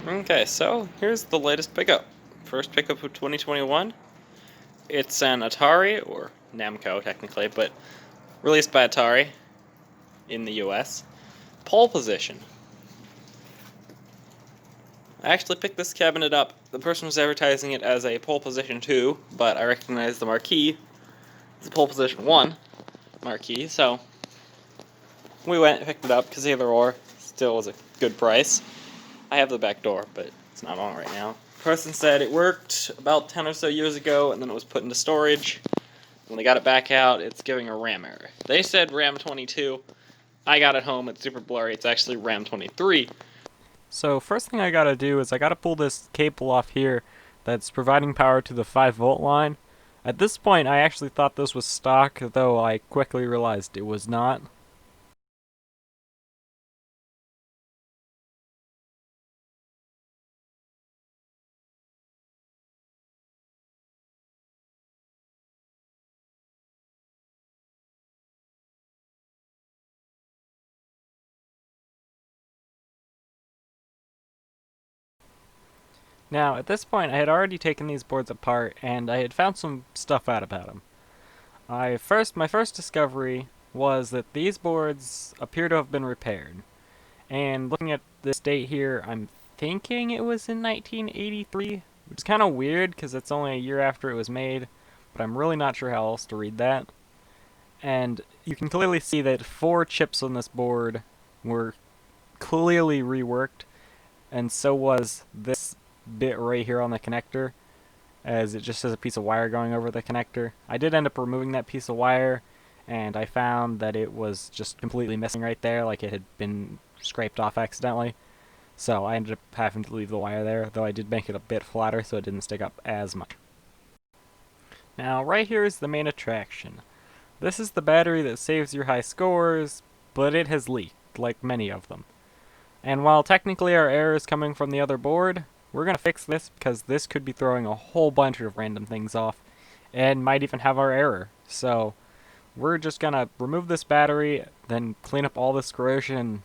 Okay, so here's the latest pickup. First pickup of 2021. It's an Atari, or Namco technically, but released by Atari in the US. Pole Position. I actually picked this cabinet up. The person was advertising it as a Pole Position 2, but I recognized the marquee as a Pole Position 1 marquee, so we went and picked it up because either or still was a good price. I have the back door, but it's not on right now. The person said it worked about 10 or so years ago, and then it was put into storage. When they got it back out, it's giving a RAM error. They said RAM 22. I got it home, it's super blurry, it's actually RAM 23. So first thing I gotta do is I gotta pull this cable off here that's providing power to the 5-volt line. At this point I actually thought this was stock, though I quickly realized it was not. Now at this point I had already taken these boards apart and I had found some stuff out about them. My first discovery was that these boards appear to have been repaired. And looking at this date here, I'm thinking it was in 1983, which is kind of weird because it's only a year after it was made, but I'm really not sure how else to read that. And you can clearly see that 4 chips on this board were clearly reworked, and so was this bit right here on the connector, as it just has a piece of wire going over the connector. I did end up removing that piece of wire, and I found that it was just completely missing right there, like it had been scraped off accidentally. So I ended up having to leave the wire there, though I did make it a bit flatter so it didn't stick up as much. Now right here is the main attraction. This is the battery that saves your high scores, but it has leaked, like many of them. And while technically our error is coming from the other board, we're going to fix this because this could be throwing a whole bunch of random things off, and might even have our error. So we're just going to remove this battery, then clean up all this corrosion, and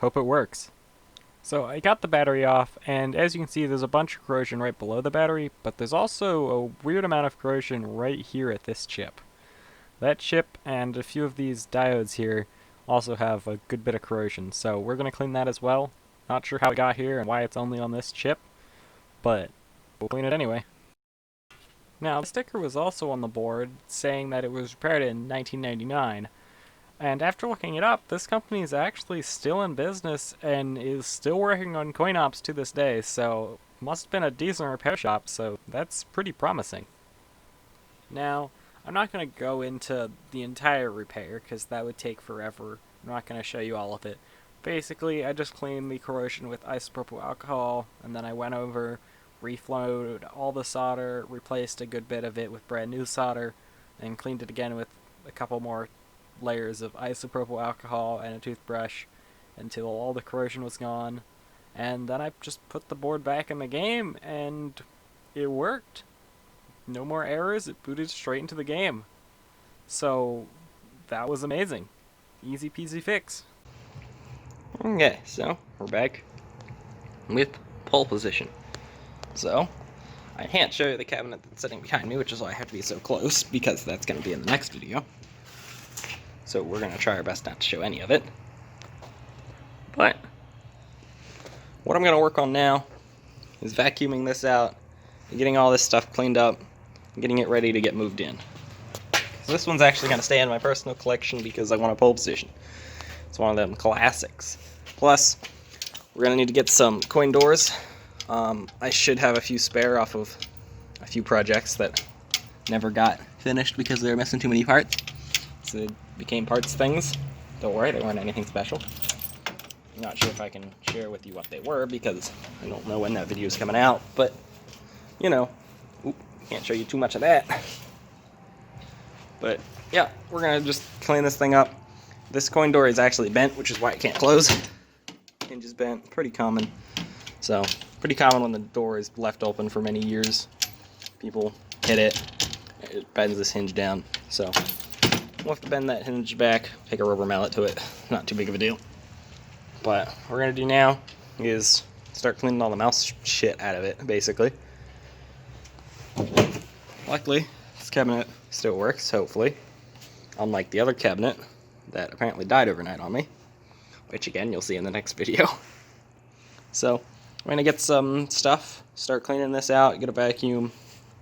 hope it works. So I got the battery off, and as you can see there's a bunch of corrosion right below the battery, but there's also a weird amount of corrosion right here at this chip. That chip and a few of these diodes here also have a good bit of corrosion, so we're going to clean that as well. Not sure how it got here and why it's only on this chip, but we'll clean it anyway. Now, the sticker was also on the board saying that it was repaired in 1999, and after looking it up, this company is actually still in business and is still working on coin ops to this day, so must have been a decent repair shop, so that's pretty promising. Now, I'm not going to go into the entire repair because that would take forever. I'm not going to show you all of it. Basically, I just cleaned the corrosion with isopropyl alcohol, and then I went over, reflowed all the solder, replaced a good bit of it with brand new solder, and cleaned it again with a couple more layers of isopropyl alcohol and a toothbrush until all the corrosion was gone. And then I just put the board back in the game, and it worked. No more errors, it booted straight into the game. So, that was amazing. Easy peasy fix. Okay, so we're back with Pole Position. So, I can't show you the cabinet that's sitting behind me, which is why I have to be so close, because that's going to be in the next video. So we're going to try our best not to show any of it. But what I'm going to work on now is vacuuming this out and getting all this stuff cleaned up and getting it ready to get moved in. So this one's actually going to stay in my personal collection because I want a Pole Position. It's one of them classics. Plus, we're going to need to get some coin doors. I should have a few spare off of a few projects that never got finished because they were missing too many parts. So they became parts things. Don't worry, they weren't anything special. I'm not sure if I can share with you what they were because I don't know when that video is coming out, but, you know, can't show you too much of that. But, yeah, we're going to just clean this thing up. This coin door is actually bent, which is why it can't close. Hinge is bent, pretty common. So, pretty common when the door is left open for many years. People hit it, it bends this hinge down. So, we'll have to bend that hinge back, take a rubber mallet to it. Not too big of a deal. But what we're going to do now is start cleaning all the mouse shit out of it, basically. Luckily, this cabinet still works, hopefully. Unlike the other cabinet that apparently died overnight on me, which again, you'll see in the next video. So, we're gonna get some stuff, start cleaning this out, get a vacuum,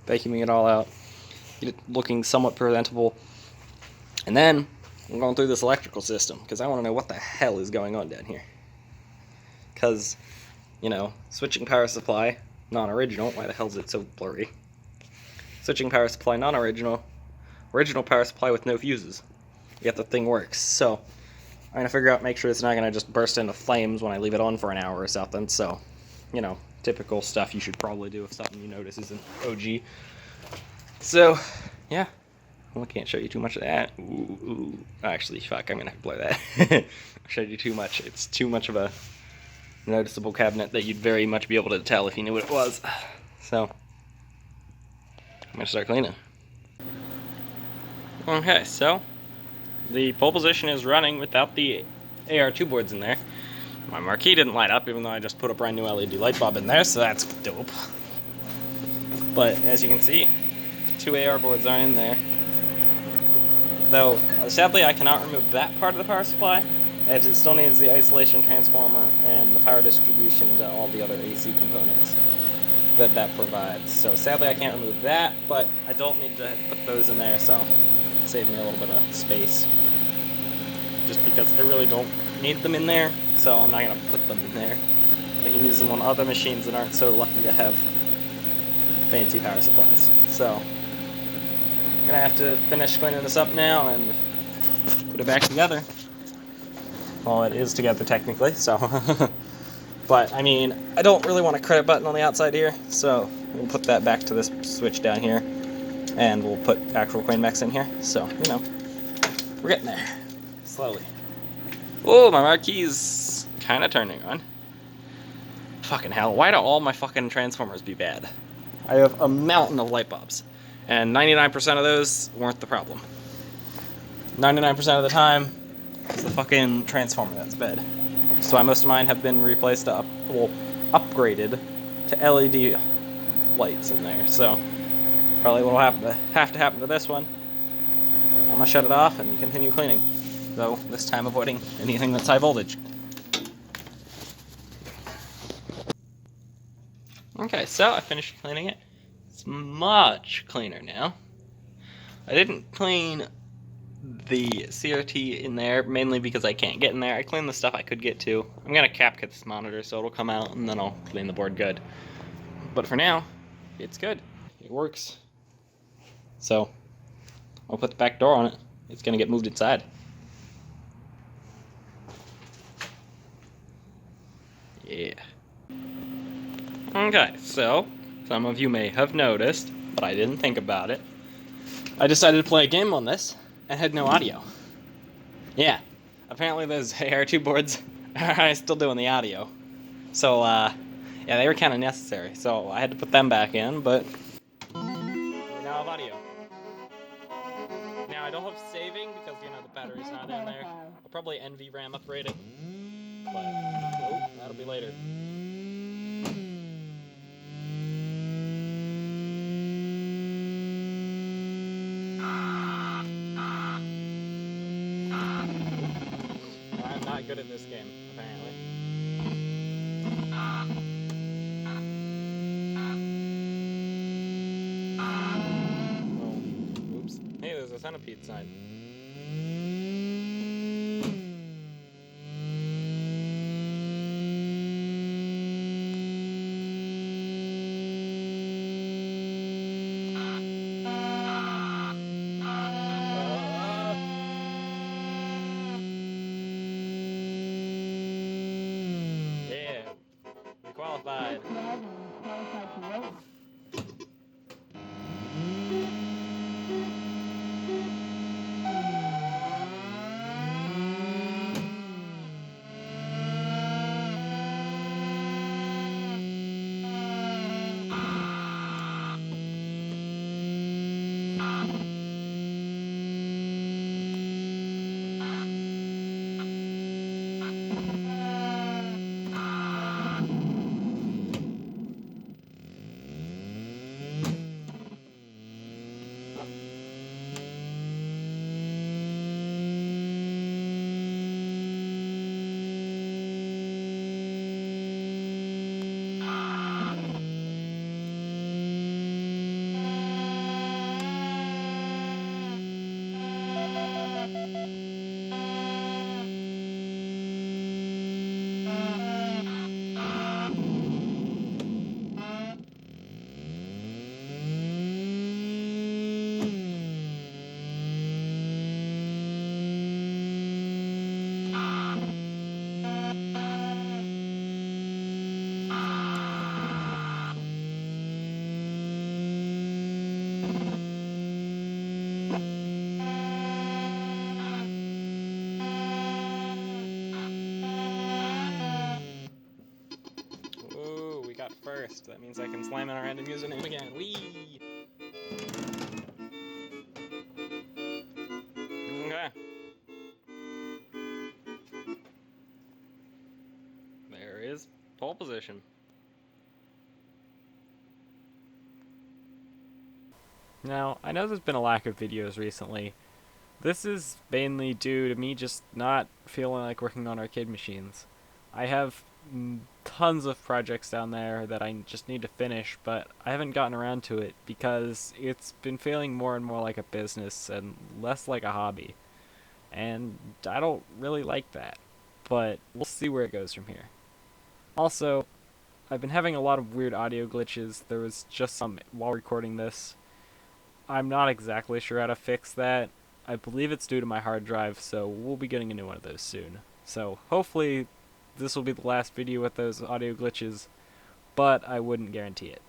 vacuuming it all out, get it looking somewhat presentable, and then I'm going through this electrical system, because I want to know what the hell is going on down here. Because, you know, switching power supply, non-original, why the hell is it so blurry? Switching power supply, non-original, original power supply with no fuses. Yet the thing works. So, I'm going to figure out, make sure it's not going to just burst into flames when I leave it on for an hour or something. So, you know, typical stuff you should probably do if something you notice isn't OG. So, yeah. Well, I can't show you too much of that. Ooh. Actually, fuck, I'm going to have to blur that. I showed you too much. It's too much of a noticeable cabinet that you'd very much be able to tell if you knew what it was. So, I'm going to start cleaning. Okay, so the pole position is running without the AR2 boards in there. My marquee didn't light up even though I just put a brand new LED light bulb in there, so that's dope. But as you can see, 2 AR boards aren't in there. Though, sadly I cannot remove that part of the power supply, as it still needs the isolation transformer and the power distribution to all the other AC components that provides. So sadly I can't remove that, but I don't need to put those in there, so save me a little bit of space. Just because I really don't need them in there, so I'm not going to put them in there. I can use them on other machines that aren't so lucky to have fancy power supplies. So, I'm going to have to finish cleaning this up now and put it back together. Well, it is together technically, so. But, I mean, I don't really want a credit button on the outside here, so we'll put that back to this switch down here. And we'll put actual CoinMax in here. So, you know, we're getting there. Slowly. Oh, my marquee's kind of turning on. Fucking hell, why do all my fucking transformers be bad? I have a mountain of light bulbs. And 99% of those weren't the problem. 99% of the time, it's the fucking transformer that's bad. So most of mine have been replaced upgraded to LED lights in there. So probably what'll have to happen to this one. I'm gonna shut it off and continue cleaning, though this time avoiding anything that's high voltage. Okay, so I finished cleaning it. It's much cleaner now. I didn't clean the CRT in there, mainly because I can't get in there. I cleaned the stuff I could get to. I'm gonna cap kit this monitor so it'll come out and then I'll clean the board good. But for now, it's good. It works. So, I'll put the back door on it. It's gonna get moved inside. Yeah. Okay, so, some of you may have noticed, but I didn't think about it. I decided to play a game on this and had no audio. Yeah, apparently those AR2 boards are still doing the audio. So, yeah, they were kind of necessary. So, I had to put them back in, but we now have audio. Now, I don't have saving because, you know, the battery's not in there. I'll probably NVRAM upgrade it, but, oh, that'll be later. I'm not good at this game, apparently. Oh, oops. Hey, there's a centipede sign. Yeah, we qualified. got first. That means I can slam in our random username again. Whee! Okay. There is pole position. Now, I know there's been a lack of videos recently. This is mainly due to me just not feeling like working on arcade machines. I have tons of projects down there that I just need to finish, but I haven't gotten around to it because it's been feeling more and more like a business and less like a hobby. And I don't really like that, but we'll see where it goes from here. Also, I've been having a lot of weird audio glitches. There was just some while recording this. I'm not exactly sure how to fix that. I believe it's due to my hard drive, so we'll be getting a new one of those soon. So hopefully this will be the last video with those audio glitches, but I wouldn't guarantee it.